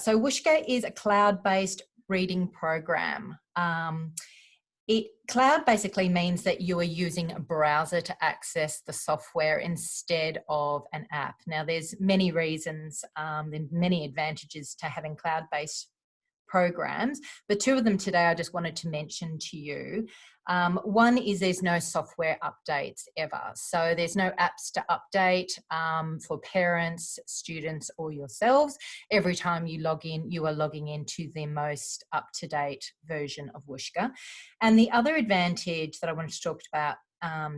So Wushka is a cloud-based reading program. Cloud basically means that you are using a browser to access the software instead of an app. Now, there's many reasons, and many advantages to having cloud-based programs, but two of them today I just wanted to mention to you. One is there's no software updates ever. So there's no apps to update for parents, students, or yourselves. Every time you log in, you are logging into the most up-to-date version of Wushka. And the other advantage that I wanted to talk about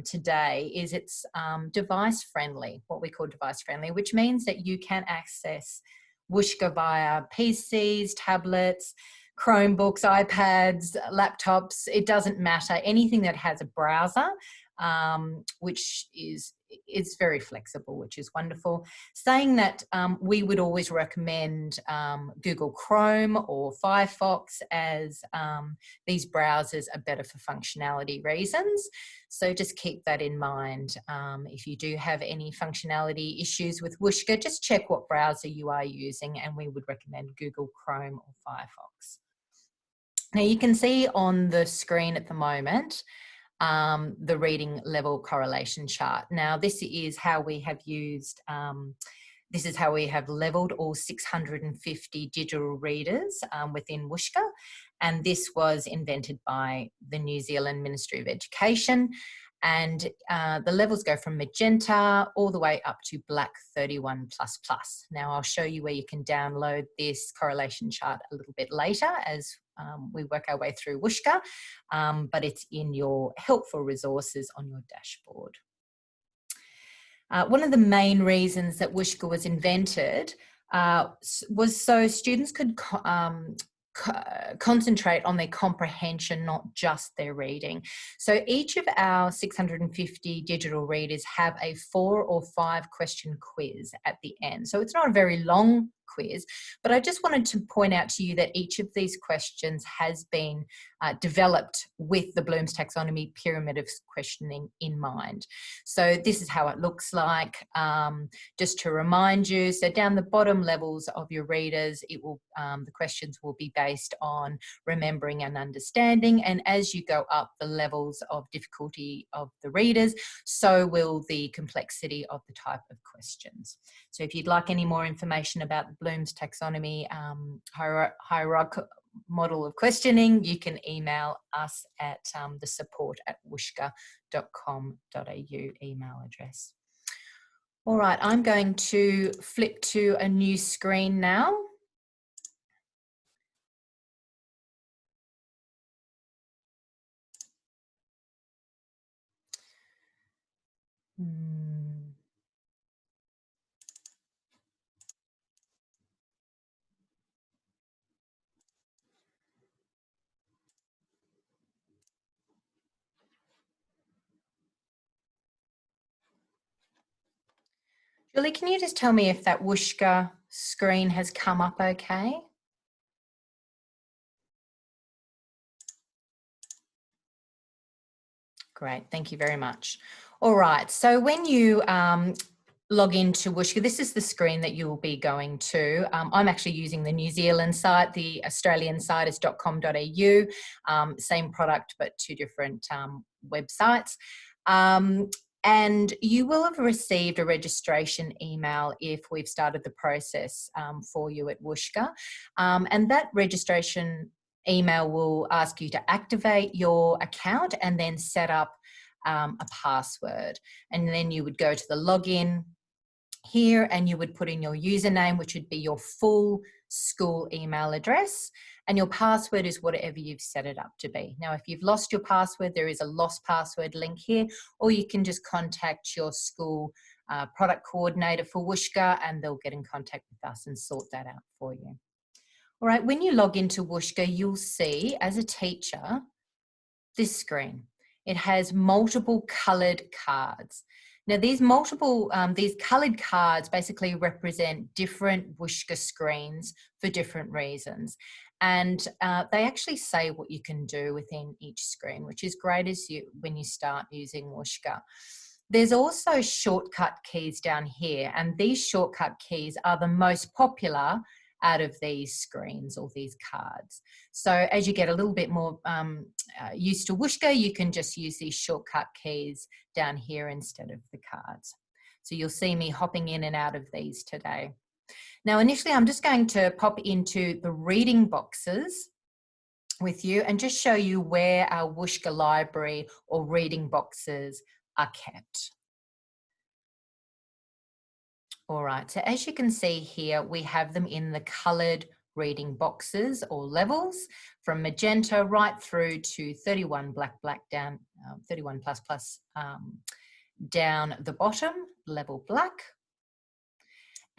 today is it's device friendly, what we call device friendly, which means that you can access Wushka via PCs, tablets, Chromebooks, iPads, laptops. It doesn't matter. Anything that has a browser, which is very flexible, which is wonderful. Saying that, we would always recommend Google Chrome or Firefox, as these browsers are better for functionality reasons. So just keep that in mind. If you do have any functionality issues with Wushka, just check what browser you are using, and we would recommend Google Chrome or Firefox. Now you can see on the screen at the moment the reading level correlation chart. Now this is how we have used, this is how we have leveled all 650 digital readers within Wushka, and this was invented by the New Zealand Ministry of Education, and the levels go from magenta all the way up to black 31++. Now I'll show you where you can download this correlation chart a little bit later as we work our way through Wushka, but it's in your helpful resources on your dashboard. One of the main reasons that Wushka was invented was so students could concentrate on their comprehension, not just their reading. So each of our 650 digital readers have a 4 or 5 question quiz at the end. So it's not a very long quiz, but I just wanted to point out to you that each of these questions has been developed with the Bloom's Taxonomy pyramid of questioning in mind. So this is how it looks like. Just to remind you, so down the bottom levels of your readers, it will the questions will be based on remembering and understanding, and as you go up the levels of difficulty of the readers, so will the complexity of the type of questions. So if you'd like any more information about the Bloom's Taxonomy hierarchical model of questioning, you can email us at the support@wushka.com.au email address. All right, I'm going to flip to a new screen now. Julie, can you just tell me if that Wushka screen has come up okay? Great, thank you very much. All right, so when you log into Wushka, this is the screen that you will be going to. I'm actually using the New Zealand site. The Australian site is .com.au, same product but two different websites. And you will have received a registration email if we've started the process for you at Wushka. And that registration email will ask you to activate your account and then set up a password. And then you would go to the login here and you would put in your username, which would be your full school email address, and your password is whatever you've set it up to be. Now, if you've lost your password, there is a lost password link here, or you can just contact your school product coordinator for Wushka and they'll get in contact with us and sort that out for you. All right, when you log into Wushka, you'll see as a teacher this screen. It has multiple coloured cards. Now these coloured cards basically represent different Wushka screens for different reasons. And they actually say what you can do within each screen, which is great when you start using Wushka. There's also shortcut keys down here, and these shortcut keys are the most popular out of these screens or these cards. So as you get a little bit more used to Wushka, you can just use these shortcut keys down here instead of the cards. So you'll see me hopping in and out of these today. Now, initially, I'm just going to pop into the reading boxes with you and just show you where our Wushka library or reading boxes are kept. All right, so as you can see here, we have them in the coloured reading boxes or levels from magenta right through to 31 black down, 31 plus down the bottom, level black.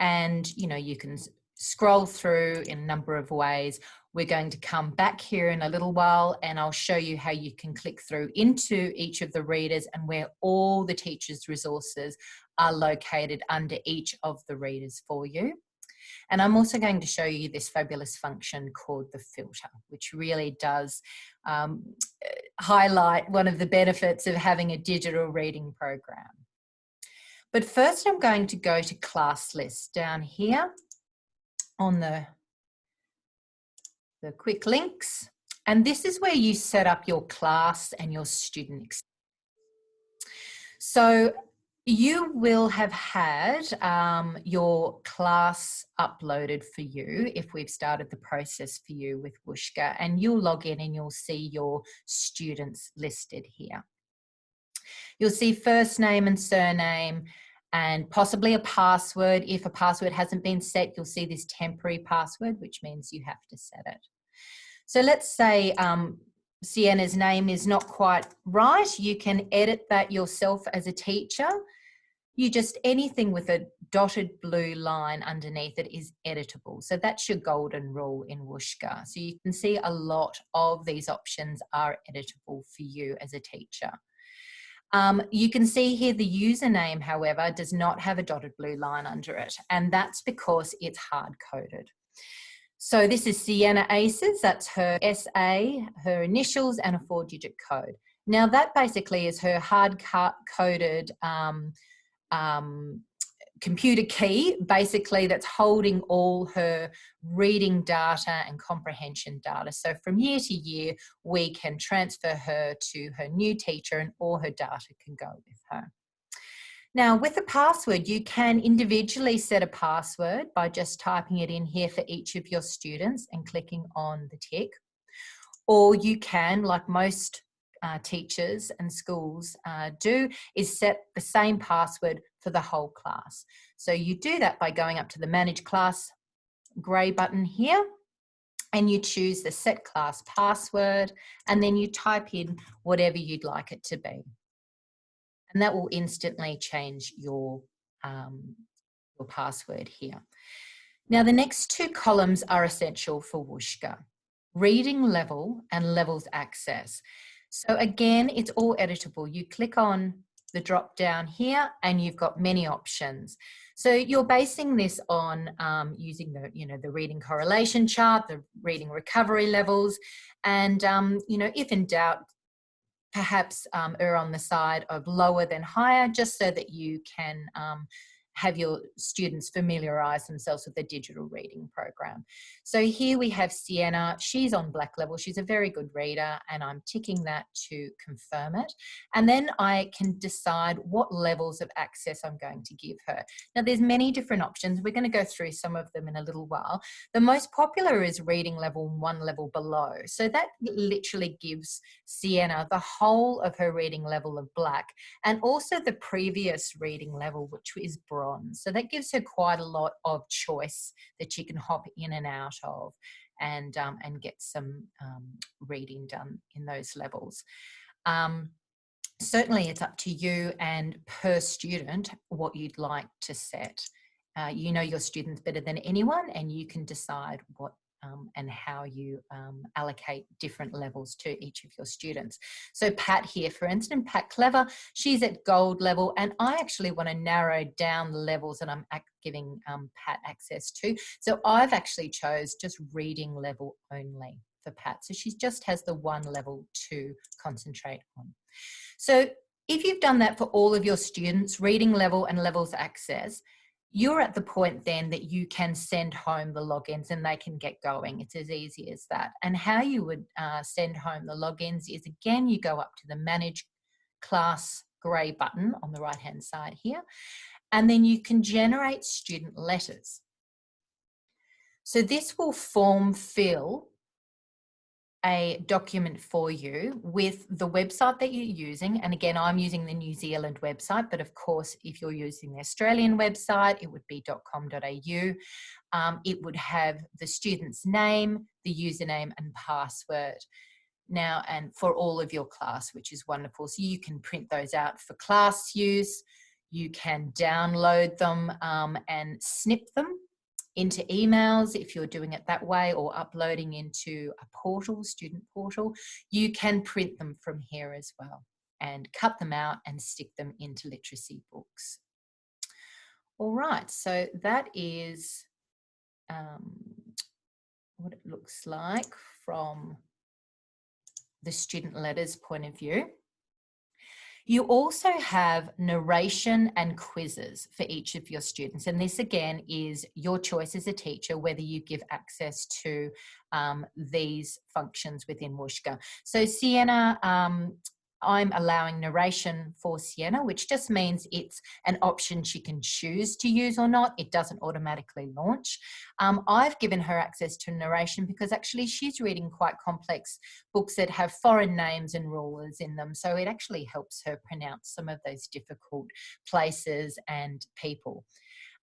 And, you know, you can scroll through in a number of ways. We're going to come back here in a little while and I'll show you how you can click through into each of the readers and where all the teachers' resources are located under each of the readers for you. And I'm also going to show you this fabulous function called the filter, which really does highlight one of the benefits of having a digital reading program. But first I'm going to go to class list down here on the quick links. And this is where you set up your class and your student experience. So you will have had your class uploaded for you if we've started the process for you with Wushka, and you'll log in and you'll see your students listed here. You'll see first name and surname and possibly a password. If a password hasn't been set, you'll see this temporary password, which means you have to set it. So let's say Sienna's name is not quite right. You can edit that yourself as a teacher. You just, anything with a dotted blue line underneath it is editable. So that's your golden rule in Wushka. So you can see a lot of these options are editable for you as a teacher. You can see here the username, however, does not have a dotted blue line under it, and that's because it's hard-coded. So this is Sienna Aces, that's her SA, her initials, and a 4-digit code. Now that basically is her hard-coded computer key, basically, that's holding all her reading data and comprehension data. So from year to year, we can transfer her to her new teacher and all her data can go with her. Now, with the password, you can individually set a password by just typing it in here for each of your students and clicking on the tick. Or you can, like most teachers and schools do, is set the same password for the whole class. So you do that by going up to the Manage Class grey button here and you choose the Set Class Password and then you type in whatever you'd like it to be. And that will instantly change your password here. Now the next two columns are essential for Wushka: reading level and levels access. So again, it's all editable. You click on the drop down here and you've got many options. So you're basing this on using the reading correlation chart, the reading recovery levels, and if in doubt, perhaps err on the side of lower than higher, just so that you can have your students familiarise themselves with the digital reading program. So here we have Sienna. She's on black level. She's a very good reader, and I'm ticking that to confirm it. And then I can decide what levels of access I'm going to give her. Now, there's many different options. We're going to go through some of them in a little while. The most popular is reading level 1 level below. So that literally gives Sienna the whole of her reading level of black and also the previous reading level, which is bronze. So that gives her quite a lot of choice that she can hop in and out of and get some reading done in those levels. Certainly it's up to you and per student what you'd like to set. You know your students better than anyone, and you can decide what and how you allocate different levels to each of your students. So Pat here, for instance, Pat Clever, she's at gold level, and I actually want to narrow down the levels that I'm giving Pat access to. So I've actually chose just reading level only for Pat. So she just has the 1 level to concentrate on. So if you've done that for all of your students, reading level and levels access, you're at the point then that you can send home the logins and they can get going. It's as easy as that. And how you would send home the logins is, again, you go up to the Manage Class grey button on the right-hand side here, and then you can generate student letters. So this will form fill a document for you with the website that you're using. And again, I'm using the New Zealand website, but of course, if you're using the Australian website, it would be .com.au. It would have the student's name, the username and password. Now, and for all of your class, which is wonderful. So you can print those out for class use. You can download them and snip them into emails if you're doing it that way, or uploading into a portal, student portal. You can print them from here as well and cut them out and stick them into literacy books. All right, so that is what it looks like from the student letters point of view. You also have narration and quizzes for each of your students. And this again is your choice as a teacher, whether you give access to these functions within Wushka. So Sienna, I'm allowing narration for Sienna, which just means it's an option she can choose to use or not. It doesn't automatically launch. I've given her access to narration because actually she's reading quite complex books that have foreign names and rulers in them. So it actually helps her pronounce some of those difficult places and people.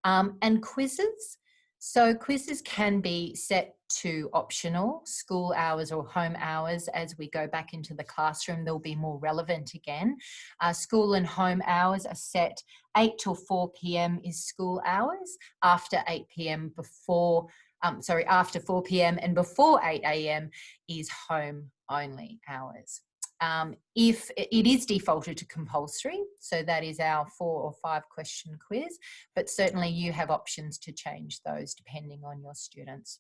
And quizzes. So quizzes can be set to optional, school hours or home hours. As we go back into the classroom, they'll be more relevant again. School and home hours are set 8 till 4 p.m. is school hours, after 8 p.m. after 4 p.m. and before 8 a.m. is home only hours. If it is defaulted to compulsory, so that is our 4 or 5 question quiz, but certainly you have options to change those depending on your students.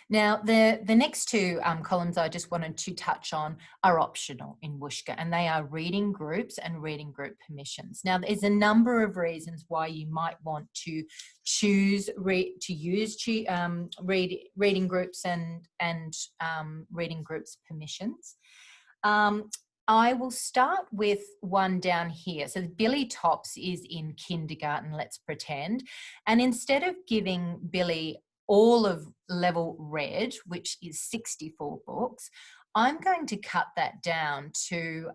Now, the next 2 columns I just wanted to touch on are optional in Wushka, and they are reading groups and reading group permissions. Now, there's a number of reasons why you might want to choose to use reading groups and reading groups permissions. I will start with one down here. So Billy Tops is in kindergarten, let's pretend. And instead of giving Billy all of level red, which is 64 books, I'm going to cut that down to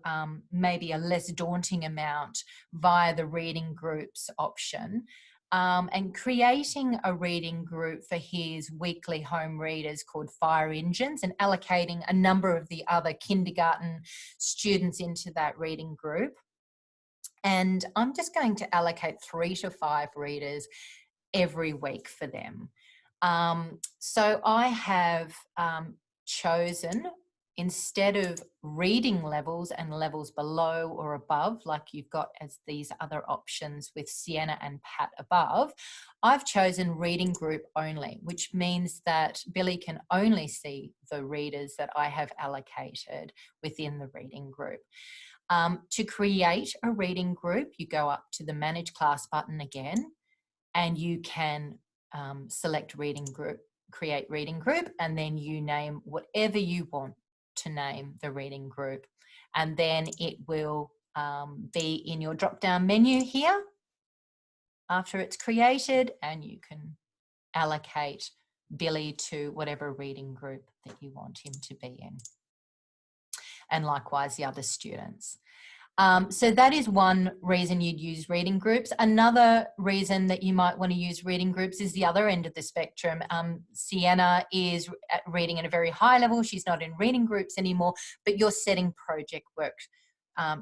maybe a less daunting amount via the reading groups option. And creating a reading group for his weekly home readers called Fire Engines, and allocating a number of the other kindergarten students into that reading group. And I'm just going to allocate 3 to 5 readers every week for them. So I have chosen, instead of reading levels and levels below or above, like you've got as these other options with Sienna and Pat above, I've chosen reading group only, which means that Billy can only see the readers that I have allocated within the reading group. To create a reading group, you go up to the Manage Class button again, and you can select reading group, create reading group, and then you name whatever you want to name the reading group, and then it will be in your drop down menu here after it's created, and you can allocate Billy to whatever reading group that you want him to be in, and likewise the other students. So that is one reason you'd use reading groups. Another reason that you might want to use reading groups is the other end of the spectrum. Sienna is reading at a very high level. She's not in reading groups anymore, but you're setting project work,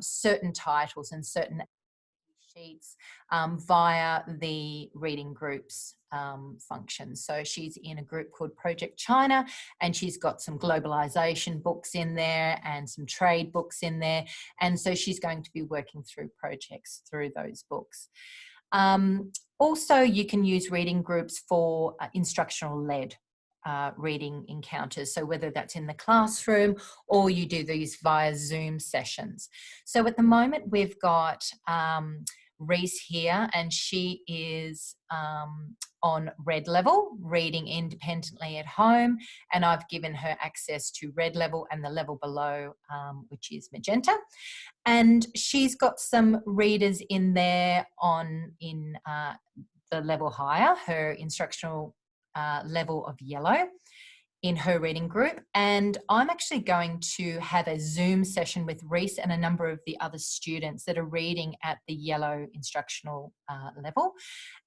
certain titles and certain sheets via the reading groups function. So she's in a group called Project China, and she's got some globalization books in there and some trade books in there. And so she's going to be working through projects through those books. Also, you can use reading groups for instructional led reading encounters. So whether that's in the classroom or you do these via Zoom sessions. So at the moment we've got Reese here, and she is on red level, reading independently at home, and I've given her access to red level and the level below, which is magenta. And she's got some readers in there in the level higher, her instructional level of yellow in her reading group. And I'm actually going to have a Zoom session with Reese and a number of the other students that are reading at the yellow instructional level.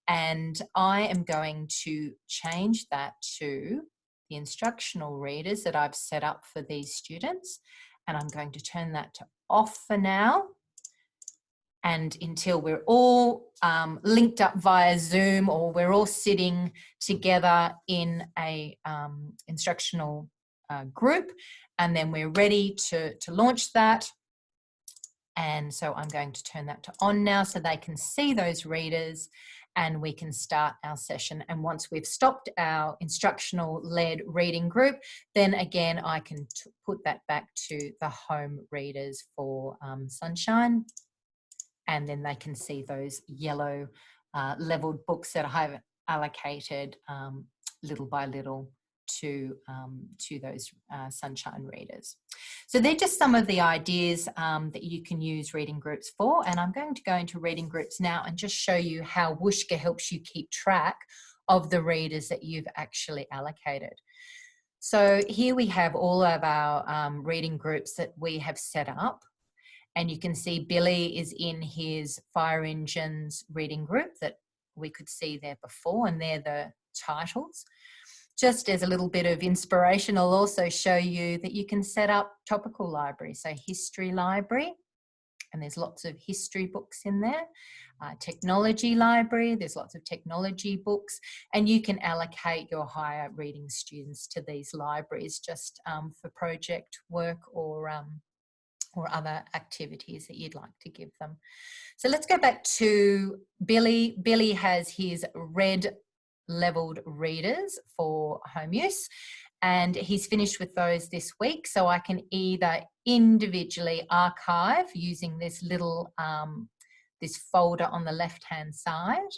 And I am going to change that to the instructional readers that I've set up for these students. And I'm going to turn that to off for now. And until we're all linked up via Zoom, or we're all sitting together in a instructional group, and then we're ready to launch that. And so I'm going to turn that to on now so they can see those readers, and we can start our session. And once we've stopped our instructional led reading group, then again I can put that back to the home readers for Sunshine. And then they can see those yellow leveled books that I have allocated little by little to those Sunshine readers. So they're just some of the ideas that you can use reading groups for. And I'm going to go into reading groups now and just show you how Wushka helps you keep track of the readers that you've actually allocated. So here we have all of our reading groups that we have set up. And you can see Billy is in his Fire Engines reading group that we could see there before, and they're the titles. Just as a little bit of inspiration, I'll also show you that you can set up topical library. So history library, and there's lots of history books in there. Technology library, there's lots of technology books, and you can allocate your higher reading students to these libraries just for project work or other activities that you'd like to give them. So let's go back to Billy. Billy has his red leveled readers for home use, and he's finished with those this week. So I can either individually archive using this little, this folder on the left-hand side,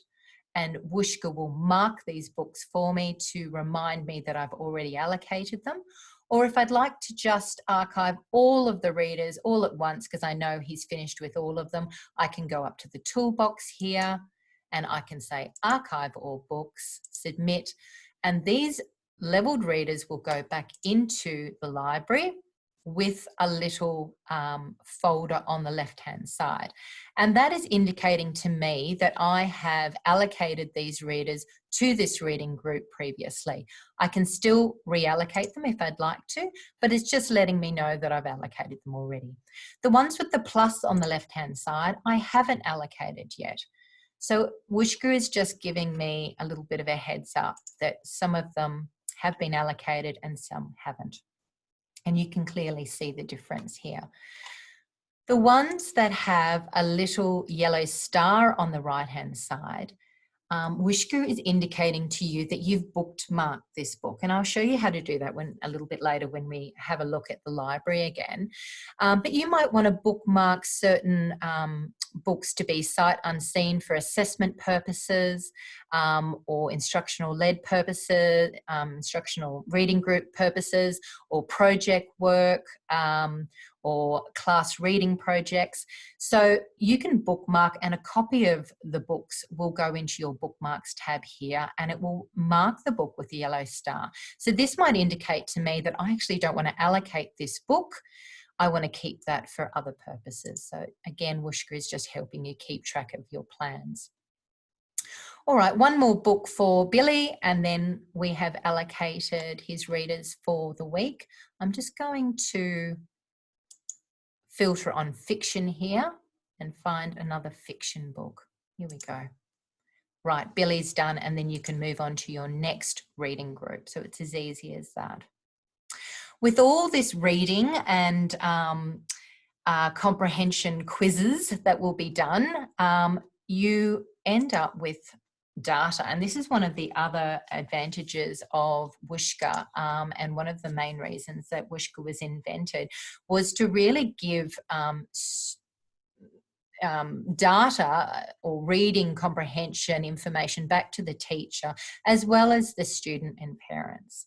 and Wushka will mark these books for me to remind me that I've already allocated them. Or if I'd like to just archive all of the readers all at once, because I know he's finished with all of them, I can go up to the toolbox here and I can say archive all books, submit, and these leveled readers will go back into the library with a little folder on the left-hand side. And that is indicating to me that I have allocated these readers to this reading group previously. I can still reallocate them if I'd like to, but it's just letting me know that I've allocated them already. The ones with the plus on the left-hand side, I haven't allocated yet. So Wushka is just giving me a little bit of a heads up that some of them have been allocated and some haven't. And you can clearly see the difference here. The ones that have a little yellow star on the right-hand side, Wushka is indicating to you that you've bookmarked this book. And I'll show you how to do that a little bit later when we have a look at the library again. But you might want to bookmark certain books to be sight unseen for assessment purposes, or instructional led purposes, instructional reading group purposes, or project work, or class reading projects. So you can bookmark, and a copy of the books will go into your bookmarks tab here, and it will mark the book with the yellow star. So this might indicate to me that I actually don't want to allocate this book. I want to keep that for other purposes. So again, Wushka is just helping you keep track of your plans. All right, one more book for Billy, and then we have allocated his readers for the week. I'm just going to filter on fiction here and find another fiction book. Here we go. Right, Billy's done, and then you can move on to your next reading group. So it's as easy as that. With all this reading and comprehension quizzes that will be done, you end up with data. And this is one of the other advantages of Wushka, and one of the main reasons that Wushka was invented was to really give data or reading comprehension information back to the teacher, as well as the student and parents.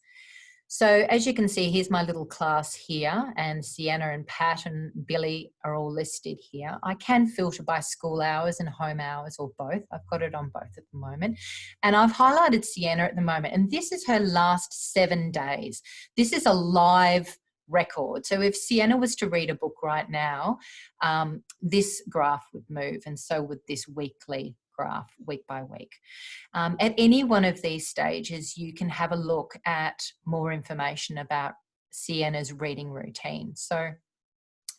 So as you can see, here's my little class here, and Sienna and Pat and Billy are all listed here. I can filter by school hours and home hours, or both. I've got it on both at the moment. And I've highlighted Sienna at the moment, and this is her last 7 days. This is a live record. So if Sienna was to read a book right now, this graph would move, and so would this weekly graph, week by week. At any one of these stages, you can have a look at more information about Sienna's reading routine. So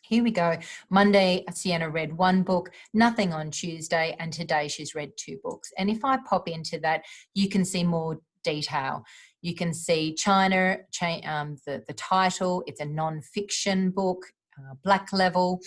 here we go. Monday, Sienna read 1 book, nothing on Tuesday, and today she's read 2 books. And if I pop into that, you can see more detail. You can see China, the title, it's a non-fiction book, black level,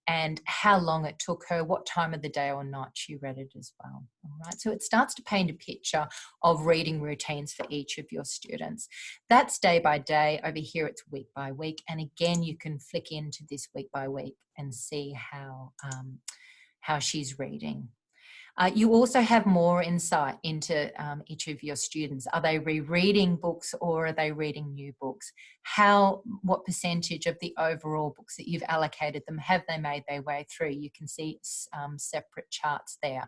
and how long it took her, what time of the day or night she read it as well. All right, so it starts to paint a picture of reading routines for each of your students. That's day by day. Over here it's week by week, and again you can flick into this week by week and see how she's reading. You also have more insight into each of your students. Are they rereading books, or are they reading new books? What percentage of the overall books that you've allocated them, have they made their way through? You can see separate charts there.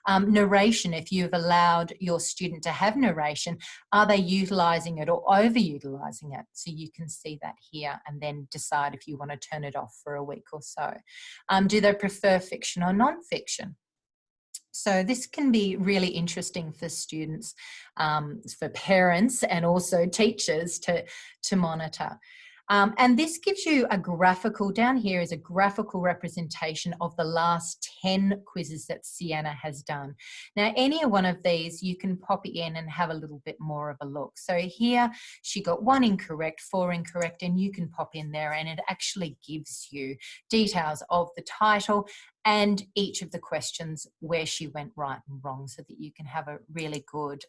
Narration, if you've allowed your student to have narration, are they utilising it or overutilising it? So you can see that here, and then decide if you want to turn it off for a week or so. Do they prefer fiction or non-fiction? So this can be really interesting for students, for parents, and also teachers to monitor. And this gives you a graphical, down here is a graphical representation of the last 10 quizzes that Sienna has done. Now, any one of these, you can pop in and have a little bit more of a look. So here, she got 1 incorrect, 4 incorrect, and you can pop in there, and it actually gives you details of the title and each of the questions where she went right and wrong, so that you can have a really good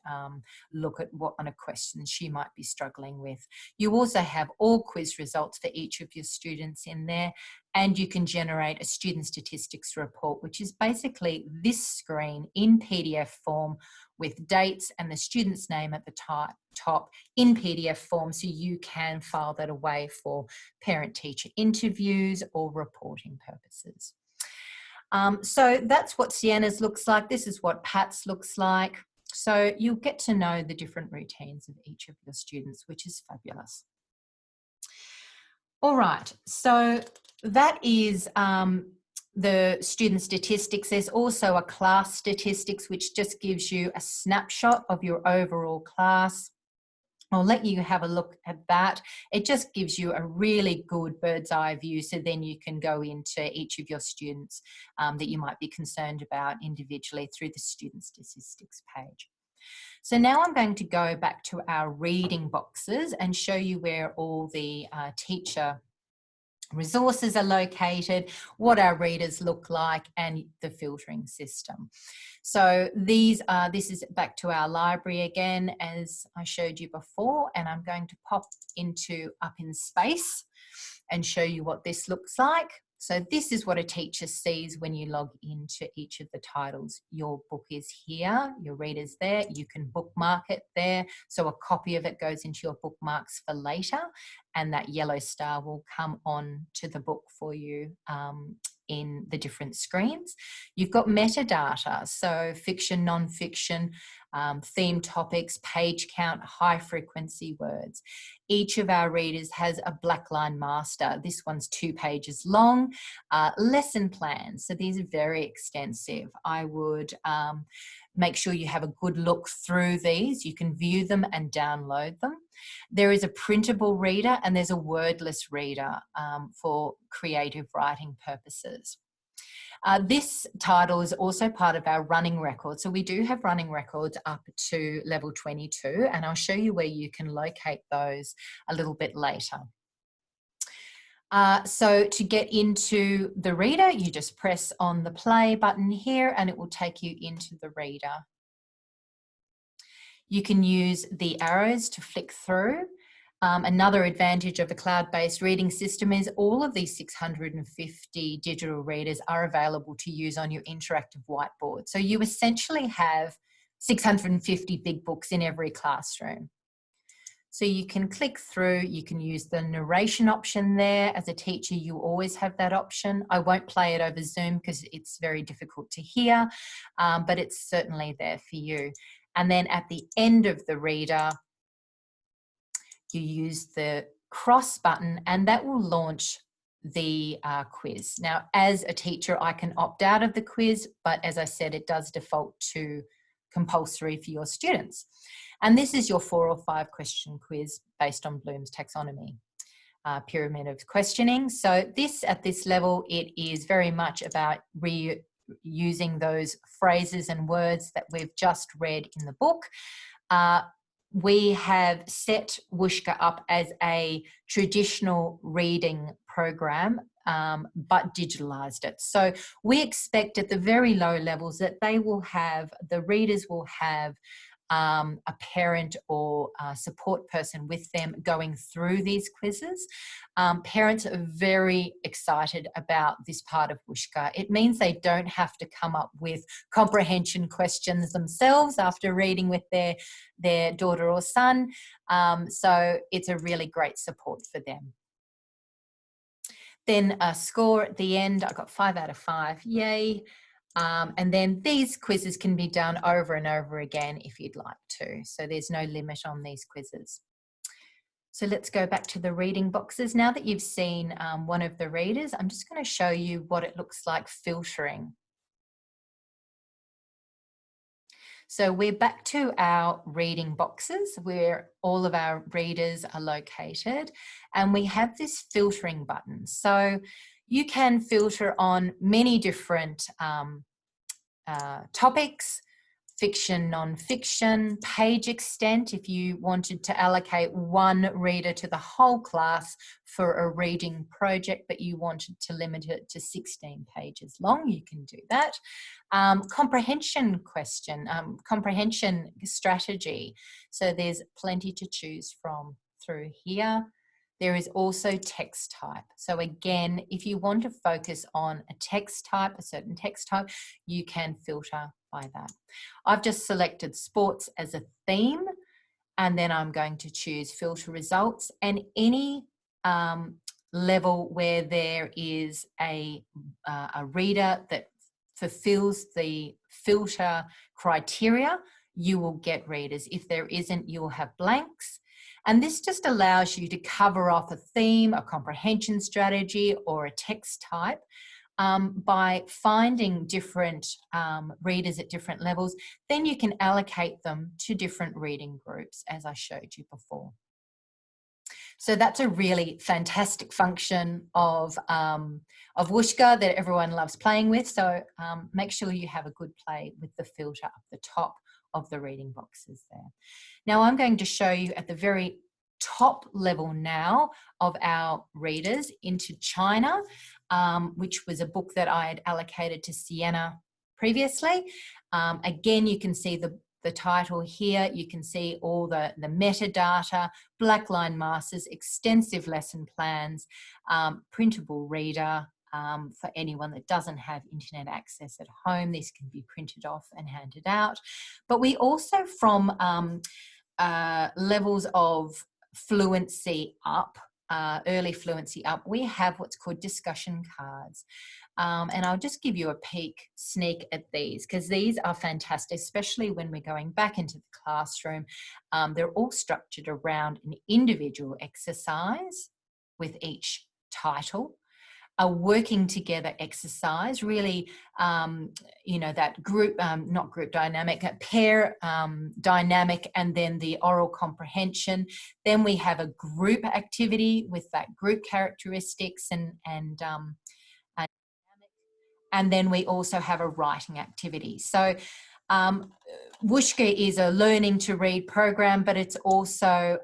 look at what kind of questions she might be struggling with. You also have all quiz results for each of your students in there, and you can generate a student statistics report, which is basically this screen in PDF form with dates and the student's name at the top in PDF form, so you can file that away for parent-teacher interviews or reporting purposes. So that's what Sienna's looks like. This is what Pat's looks like. So you'll get to know the different routines of each of your students, which is fabulous. All right, so that is the student statistics. There's also a class statistics, which just gives you a snapshot of your overall class. I'll let you have a look at that. It just gives you a really good bird's eye view, so then you can go into each of your students that you might be concerned about individually through the student statistics page. So now I'm going to go back to our reading boxes and show you where all the teacher resources are located, what our readers look like, and the filtering system. So this is back to our library again, as I showed you before, and I'm going to pop into Up in Space and show you what this looks like. So this is what a teacher sees when you log into each of the titles. Your book is here, your reader's there, you can bookmark it there. So a copy of it goes into your bookmarks for later, and that yellow star will come on to the book for you in the different screens. You've got metadata, so fiction, non-fiction, theme topics, page count, high frequency words. Each of our readers has a black line master. This one's 2 pages long. Lesson plans, so these are very extensive. I would make sure you have a good look through these. You can view them and download them. There is a printable reader, and there's a wordless reader for creative writing purposes. This title is also part of our running record. So we do have running records up to level 22, and I'll show you where you can locate those a little bit later. So to get into the reader, you just press on the play button here, and it will take you into the reader. You can use the arrows to flick through. Another advantage of a cloud-based reading system is all of these 650 digital readers are available to use on your interactive whiteboard. So you essentially have 650 big books in every classroom. So you can click through, you can use the narration option there. As a teacher, you always have that option. I won't play it over Zoom because it's very difficult to hear, but it's certainly there for you. And then at the end of the reader, you use the cross button and that will launch the quiz. Now, as a teacher, I can opt out of the quiz, but as I said, it does default to compulsory for your students. And this is your 4 or 5 question quiz based on Bloom's taxonomy pyramid of questioning. So this, at this level, it is very much about reusing those phrases and words that we've just read in the book. We have set Wushka up as a traditional reading program, but digitalized it. So we expect at the very low levels that they will have, the readers will have a parent or a support person with them going through these quizzes. Parents are very excited about this part of Wushka. It means they don't have to come up with comprehension questions themselves after reading with their daughter or son. So it's a really great support for them. Then a score at the end, I got 5 out of 5, yay. And then these quizzes can be done over and over again if you'd like to. So there's no limit on these quizzes. So let's go back to the reading boxes. Now that you've seen one of the readers, I'm just going to show you what it looks like filtering. So we're back to our reading boxes where all of our readers are located, and we have this filtering button. So you can filter on many different topics, fiction, non-fiction, page extent, if you wanted to allocate one reader to the whole class for a reading project, but you wanted to limit it to 16 pages long, you can do that. Comprehension question, comprehension strategy. So there's plenty to choose from through here. There is also text type. So again, if you want to focus on a text type, a certain text type, you can filter by that. I've just selected sports as a theme, and then I'm going to choose filter results, and any level where there is a reader that fulfills the filter criteria, you will get readers. If there isn't, you will have blanks. And this just allows you to cover off a theme, a comprehension strategy, or a text type by finding different readers at different levels. Then you can allocate them to different reading groups, as I showed you before. So that's a really fantastic function of Wushka that everyone loves playing with. So make sure you have a good play with the filter up the top of the reading boxes there. Now I'm going to show you at the very top level now of our readers into China, which was a book that I had allocated to Sienna previously. Again, you can see the title here. You can see all the metadata, blackline masters, extensive lesson plans, printable reader. For anyone that doesn't have internet access at home, this can be printed off and handed out. But we also, from levels of fluency up, early fluency up, we have what's called discussion cards. And I'll just give you a sneak at these, because these are fantastic, especially when we're going back into the classroom. They're all structured around an individual exercise with each title, a working together exercise, really, you know, that group, not group dynamic, pair dynamic, and then the oral comprehension. Then we have a group activity with that group characteristics and then we also have a writing activity. So Wushka is a learning to read program, but it's also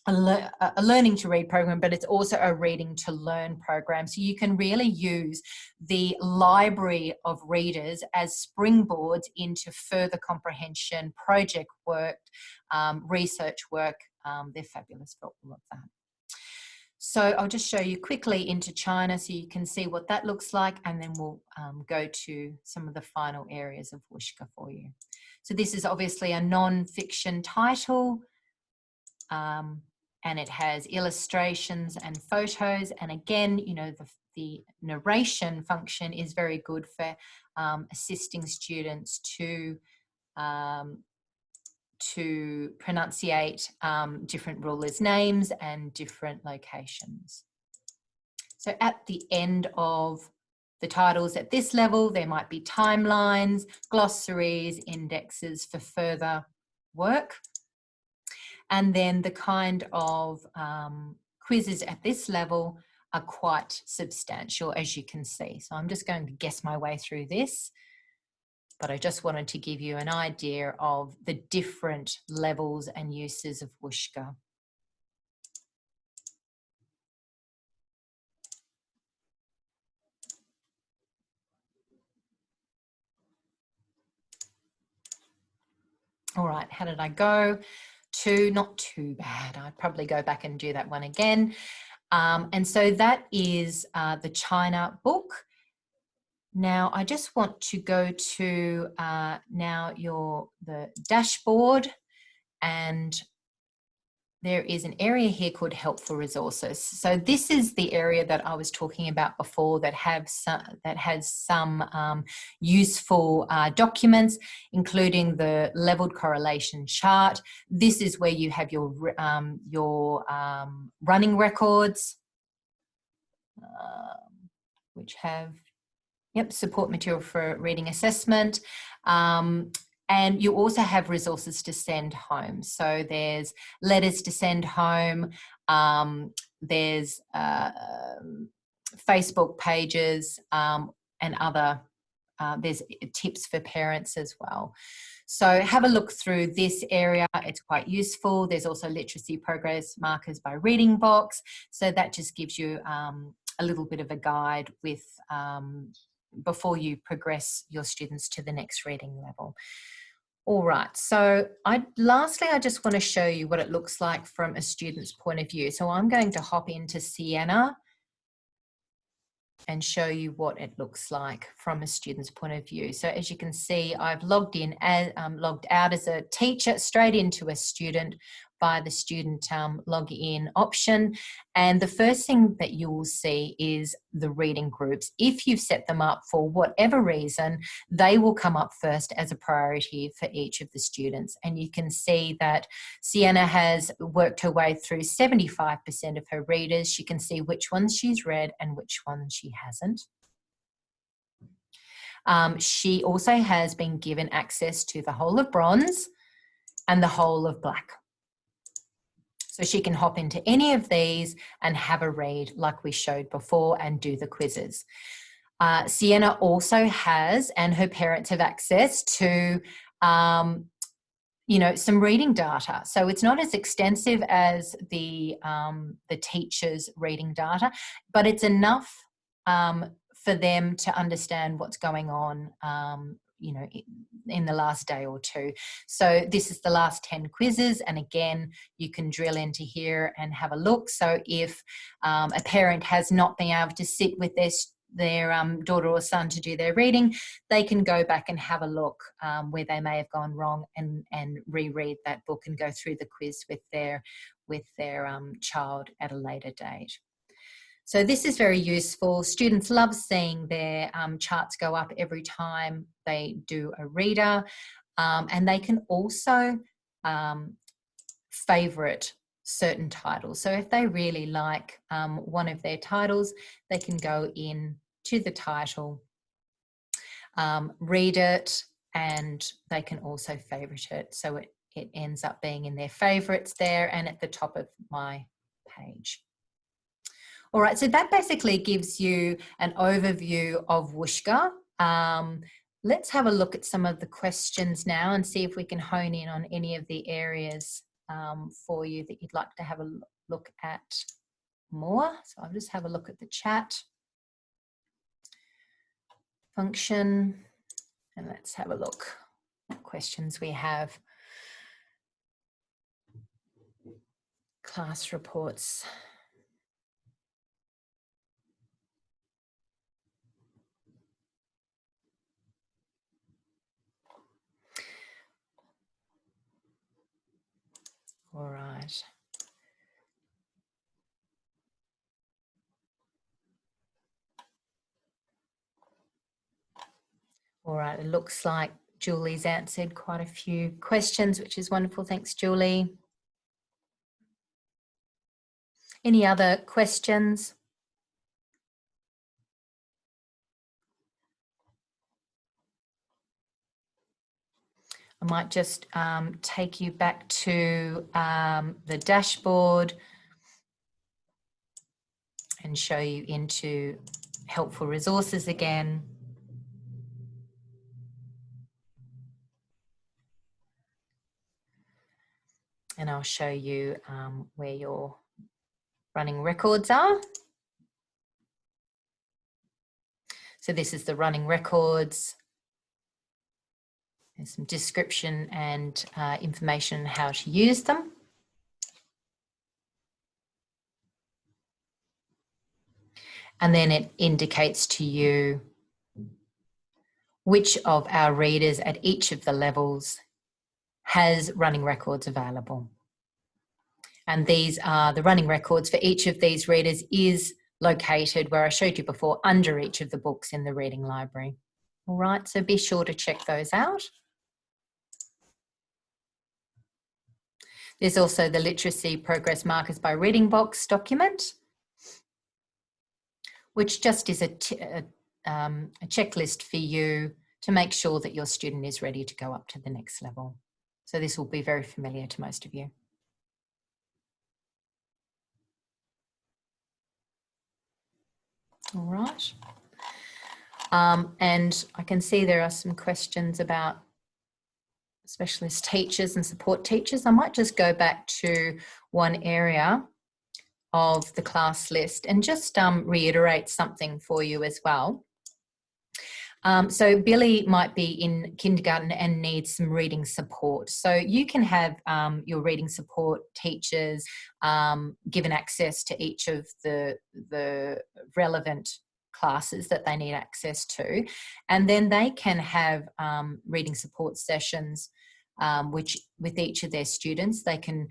a learning to read program, but it's also a reading to learn program. So you can really use the library of readers as springboards into further comprehension, project work, research work they're fabulous for all of that. So I'll just show you quickly into China so you can see what that looks like, and then we'll go to some of the final areas of Wushka for you. So this is obviously a non-fiction title, and it has illustrations and photos. And again, you know, the narration function is very good for assisting students to pronunciate different rulers' names and different locations. So at the end of the titles at this level, there might be timelines, glossaries, indexes for further work. And then the kind of quizzes at this level are quite substantial, as you can see. So I'm just going to guess my way through this, but I just wanted to give you an idea of the different levels and uses of Wushka. All right, how did I go? Not too bad. I'd probably go back and do that one again. And so that is the China book. Now I just want to go to now the dashboard, and there is an area here called helpful resources. So this is the area that I was talking about before that has some useful documents, including the leveled correlation chart. This is where you have your running records, which have support material for reading assessment. And you also have resources to send home. So there's letters to send home, there's Facebook pages, and other, there's tips for parents as well. So have a look through this area. It's quite useful. There's also literacy progress markers by reading box. So that just gives you a little bit of a guide with before you progress your students to the next reading level. All right, so lastly, I just want to show you what it looks like from a student's point of view. So I'm going to hop into Sienna and show you what it looks like from a student's point of view. So as you can see, I've logged out as a teacher straight into a student by the student login option. And the first thing that you will see is the reading groups. If you've set them up for whatever reason, they will come up first as a priority for each of the students. And you can see that Sienna has worked her way through 75% of her readers. She can see which ones she's read and which ones she hasn't. She also has been given access to the whole of bronze and the whole of black. So she can hop into any of these and have a read like we showed before and do the quizzes. Sienna also has, and her parents have access to, you know, some reading data. So it's not as extensive as the teacher's reading data, but it's enough for them to understand what's going on, you know, in the last day or two. So this is the last 10 quizzes. And again, you can drill into here and have a look. So if a parent has not been able to sit with their daughter or son to do their reading, they can go back and have a look where they may have gone wrong and reread that book and go through the quiz with their child at a later date. So this is very useful. Students love seeing their charts go up every time they do a reader, and they can also favourite certain titles. So if they really like one of their titles, they can go in to the title, read it, and they can also favourite it. So it ends up being in their favourites there and at the top of my page. All right, so that basically gives you an overview of Wushka. Let's have a look at some of the questions now and see if we can hone in on any of the areas for you that you'd like to have a look at more. So I'll just have a look at the chat function and let's have a look what questions we have. class reports. All right. All right, it looks like Julie's answered quite a few questions, which is wonderful. Thanks, Julie. Any other questions? I might just take you back to the dashboard and show you into helpful resources again. And I'll show you where your running records are. So this is the running records. There's some description and information on how to use them. And then it indicates to you which of our readers at each of the levels has running records available. And these are the running records for each of these readers is located where I showed you before under each of the books in the reading library. All right, so be sure to check those out. There's also the literacy progress markers by reading box document, which just is a checklist for you to make sure that your student is ready to go up to the next level. So this will be very familiar to most of you. All right. And I can see there are some questions about specialist teachers and support teachers. I might just go back to one area of the class list and just reiterate something for you as well. So Billy might be in kindergarten and needs some reading support. So you can have your reading support teachers given access to each of the relevant classes that they need access to, and then they can have reading support sessions which with each of their students. They can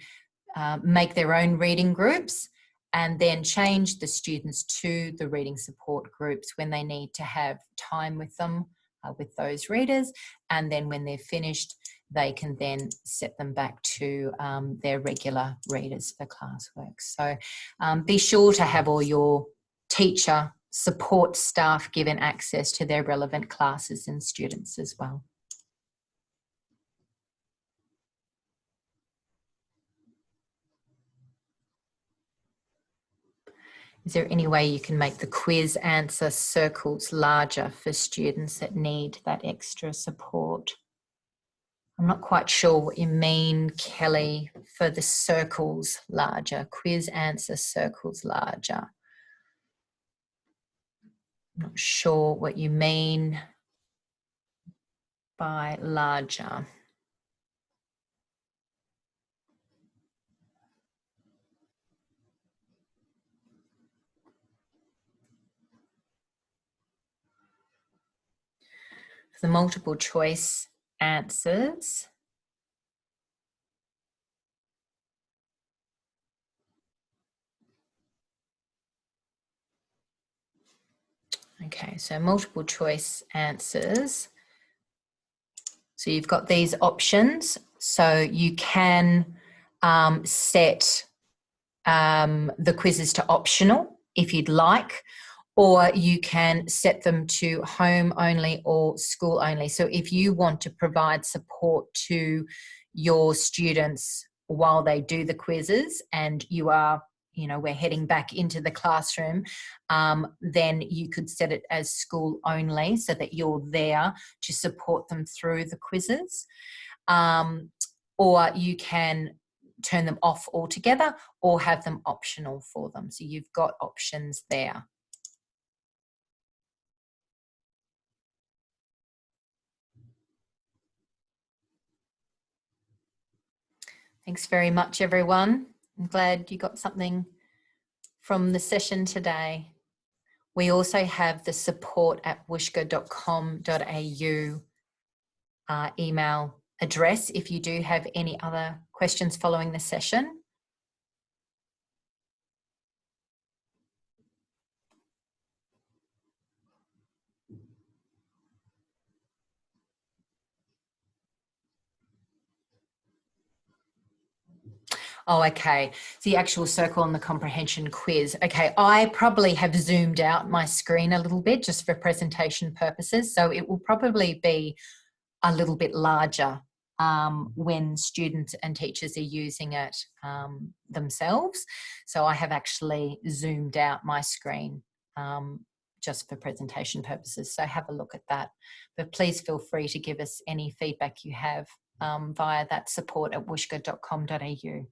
make their own reading groups and then change the students to the reading support groups when they need to have time with them, with those readers. And then when they're finished, they can then set them back to their regular readers for classwork. So be sure to have all your teacher support staff given access to their relevant classes and students as well. Is there any way you can make the quiz answer circles larger for students that need that extra support? I'm not quite sure what you mean, Kelly, for the circles larger, quiz answer circles larger. I'm not sure what you mean by larger. For the multiple choice answers, okay, so multiple choice answers. So you've got these options. So you can set the quizzes to optional if you'd like, or you can set them to home only or school only. So if you want to provide support to your students while they do the quizzes and you are, you know, we're heading back into the classroom, then you could set it as school only so that you're there to support them through the quizzes. Or you can turn them off altogether or have them optional for them. So you've got options there. Thanks very much, everyone. I'm glad you got something from the session today. We also have the support@wushka.com.au email address if you do have any other questions following the session. Oh, okay. The actual circle on the comprehension quiz. Okay, I probably have zoomed out my screen a little bit just for presentation purposes. So it will probably be a little bit larger when students and teachers are using it themselves. So I have actually zoomed out my screen just for presentation purposes. So have a look at that. But please feel free to give us any feedback you have via that support@wushka.com.au.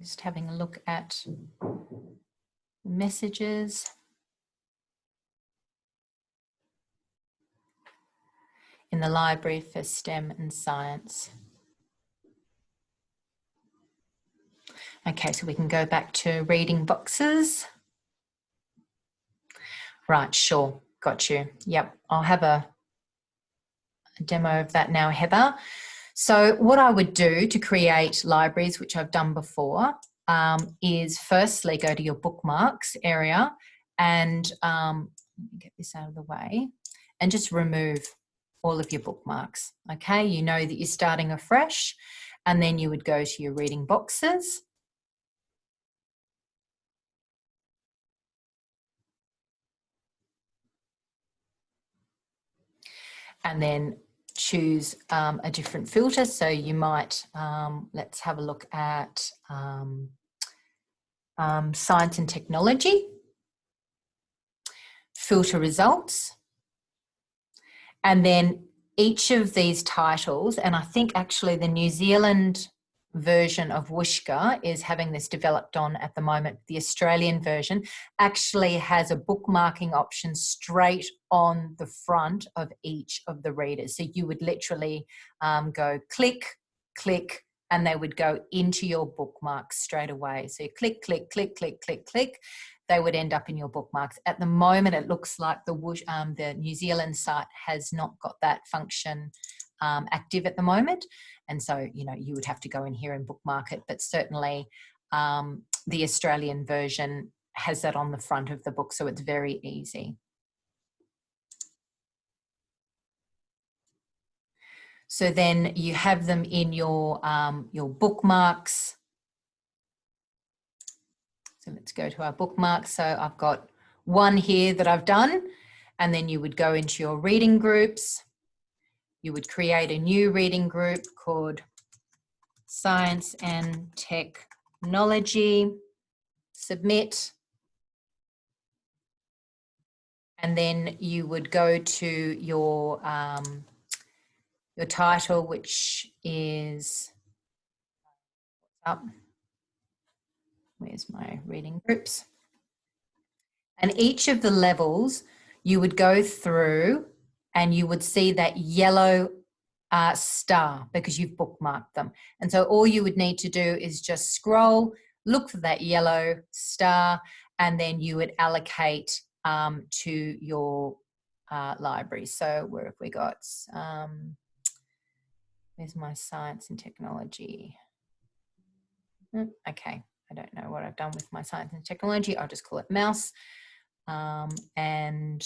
Just having a look at messages. In the library for STEM and science. Okay, so we can go back to reading boxes. Right, sure, got you. Yep, I'll have a demo of that now, Heather. So what I would do to create libraries, which I've done before, is firstly go to your bookmarks area and let me get this out of the way and just remove all of your bookmarks. Okay, you know that you're starting afresh, and then you would go to your reading boxes. And then choose a different filter. So you might, let's have a look at science and technology, filter results, and then each of these titles, and I think actually the New Zealand version of Wushka is having this developed on at the moment. The Australian version actually has a bookmarking option straight on the front of each of the readers. So you would literally go click, click, and they would go into your bookmarks straight away. So you click, click, click, click, click, click. They would end up in your bookmarks. At the moment, it looks like the New Zealand site has not got that function active at the moment. And so, you know, you would have to go in here and bookmark it, but certainly the Australian version has that on the front of the book, so it's very easy. So then you have them in your bookmarks. So let's go to our bookmarks. So I've got one here that I've done, and then you would go into your reading groups. You would create a new reading group called Science and Technology, submit, and then you would go to your title, which is up. Where's my reading groups? And each of the levels you would go through and you would see that yellow star because you've bookmarked them. And so all you would need to do is just scroll, look for that yellow star, and then you would allocate to your library. So where have we got? Where's my science and technology? Okay, I don't know what I've done with my science and technology. I'll just call it mouse. And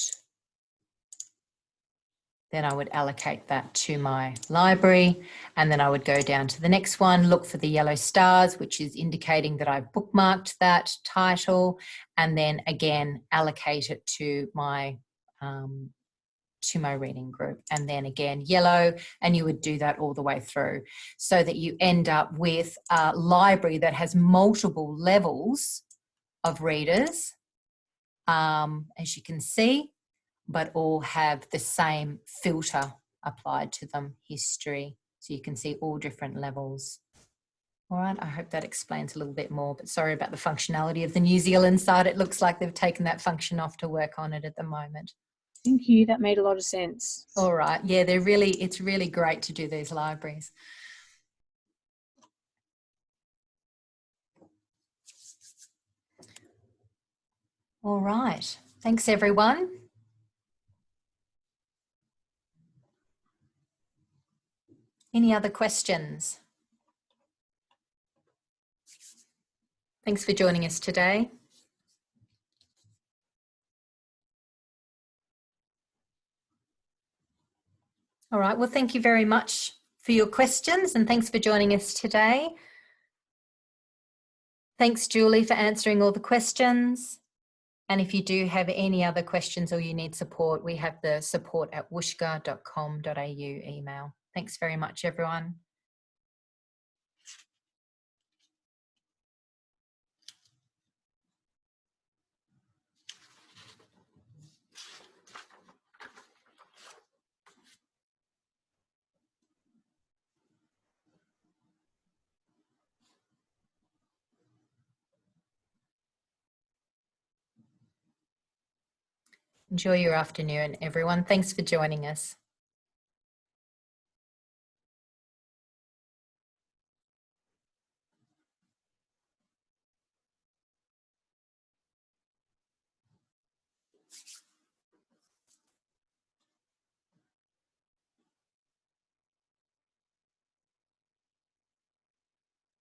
then I would allocate that to my library, and then I would go down to the next one, look for the yellow stars, which is indicating that I've bookmarked that title, and then again allocate it to my reading group, and then again yellow, and you would do that all the way through so that you end up with a library that has multiple levels of readers, as you can see, but all have the same filter applied to them, history. So you can see all different levels. All right, I hope that explains a little bit more, but sorry about the functionality of the New Zealand side. It looks like they've taken that function off to work on it at the moment. Thank you, that made a lot of sense. All right, yeah, it's really great to do these libraries. All right, thanks everyone. Any other questions? Thanks for joining us today. All right, well, thank you very much for your questions and thanks for joining us today. Thanks, Julie, for answering all the questions. And if you do have any other questions or you need support, we have the support@wushka.com.au email. Thanks very much, everyone. Enjoy your afternoon, everyone. Thanks for joining us.